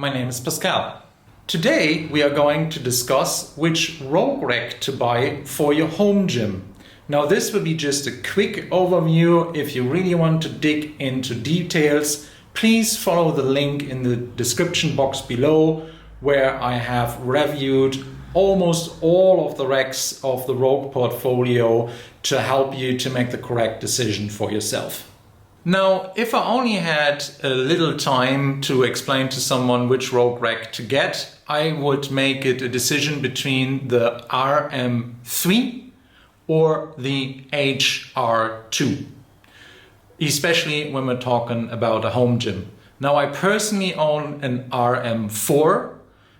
my name is Pascal. Today we are going to discuss which Rogue Rack to buy for your home gym. Now this will be just a quick overview. If you really want to dig into details, please follow the link in the description box below where I have reviewed almost all of the racks of the Rogue portfolio to help you to make the correct decision for yourself. Now, if I only had a little time to explain to someone which Rogue Rack to get, I would make it a decision between the RM3 or the HR2, especially when we're talking about a home gym. Now, I personally own an RM4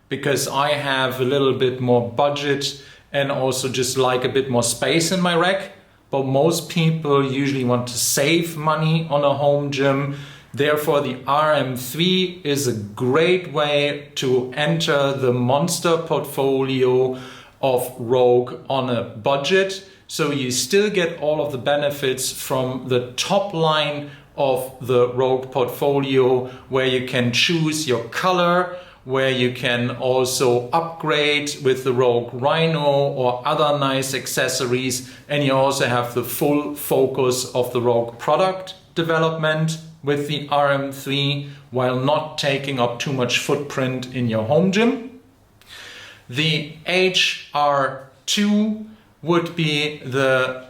because I have a little bit more budget and also just like a bit more space in my rack. But most people usually want to save money on a home gym. Therefore, the RM3 is a great way to enter the monster portfolio of Rogue on a budget. So you still get all of the benefits from the top line of the Rogue portfolio, where you can choose your color, where you can also upgrade with the Rogue Rhino or other nice accessories, and you also have the full focus of the Rogue product development with the RM3 while not taking up too much footprint in your home gym. The HR2 would be the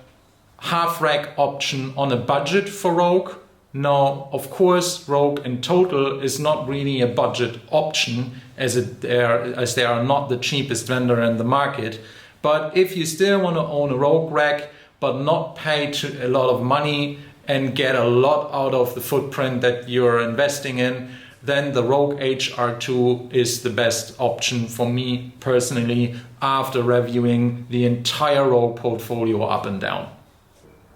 half rack option on a budget for Rogue. Now, of course, Rogue in total is not really a budget option as they are not the cheapest vendor in the market. But if you still want to own a Rogue rack but not pay a lot of money and get a lot out of the footprint that you're investing in, then the Rogue HR2 is the best option for me personally after reviewing the entire Rogue portfolio up and down.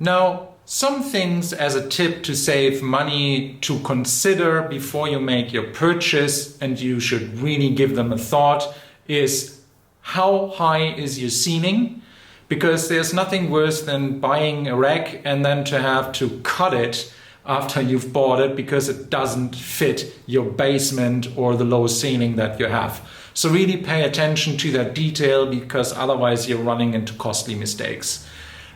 Now, some things as a tip to save money to consider before you make your purchase, and you should really give them a thought, is how high is your ceiling? Because there's nothing worse than buying a rack and then to have to cut it after you've bought it because it doesn't fit your basement or the low ceiling that you have. So really pay attention to that detail, because otherwise you're running into costly mistakes.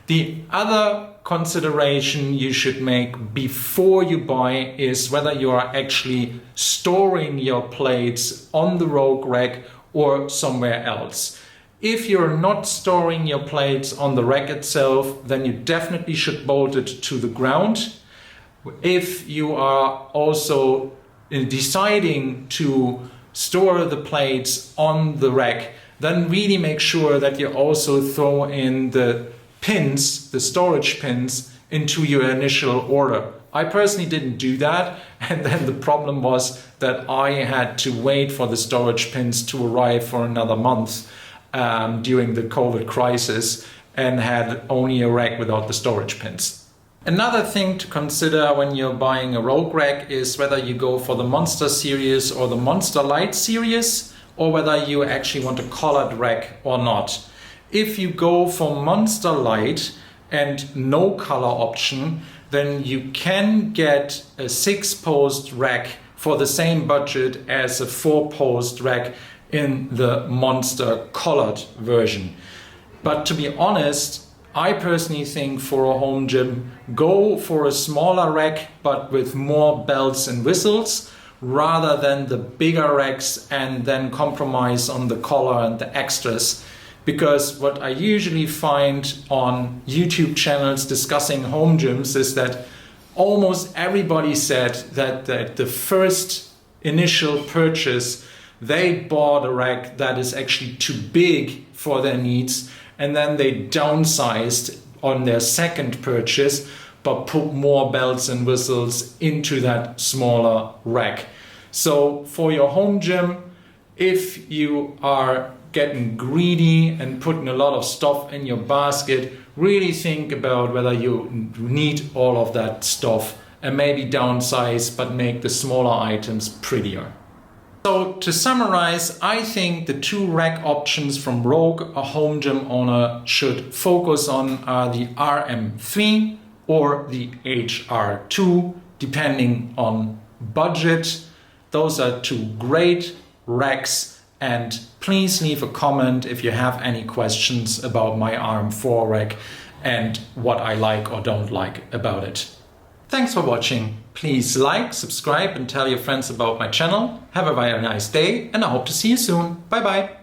The other consideration you should make before you buy is whether you are actually storing your plates on the Rogue rack or somewhere else. If you're not storing your plates on the rack itself, then you definitely should bolt it to the ground. If you are also deciding to store the plates on the rack, then really make sure that you also throw in the pins, the storage pins, into your initial order. I personally didn't do that, and then the problem was that I had to wait for the storage pins to arrive for another month during the COVID crisis, and had only a rack without the storage pins. Another thing to consider when you're buying a Rogue rack is whether you go for the Monster series or the Monster Light series, or whether you actually want a collared rack or not. If you go for Monster Light and no color option, then you can get a 6-post rack for the same budget as a 4-post rack in the Monster colored version. But to be honest, I personally think for a home gym, go for a smaller rack but with more bells and whistles, rather than the bigger racks and then compromise on the color and the extras. Because what I usually find on YouTube channels discussing home gyms is that almost everybody said that the first initial purchase, they bought a rack that is actually too big for their needs, and then they downsized on their second purchase but put more bells and whistles into that smaller rack. So for your home gym, if you are getting greedy and putting a lot of stuff in your basket, really think about whether you need all of that stuff and maybe downsize but make the smaller items prettier. So to summarize, I think the 2 rack options from Rogue a home gym owner should focus on are the RM3 or the HR2, depending on budget, Those are two great racks, and please leave a comment if you have any questions about my RM4 rack and what I like or don't like about it. Thanks for watching. Please like, subscribe and tell your friends about my channel. Have a very nice day and I hope to see you soon. Bye bye.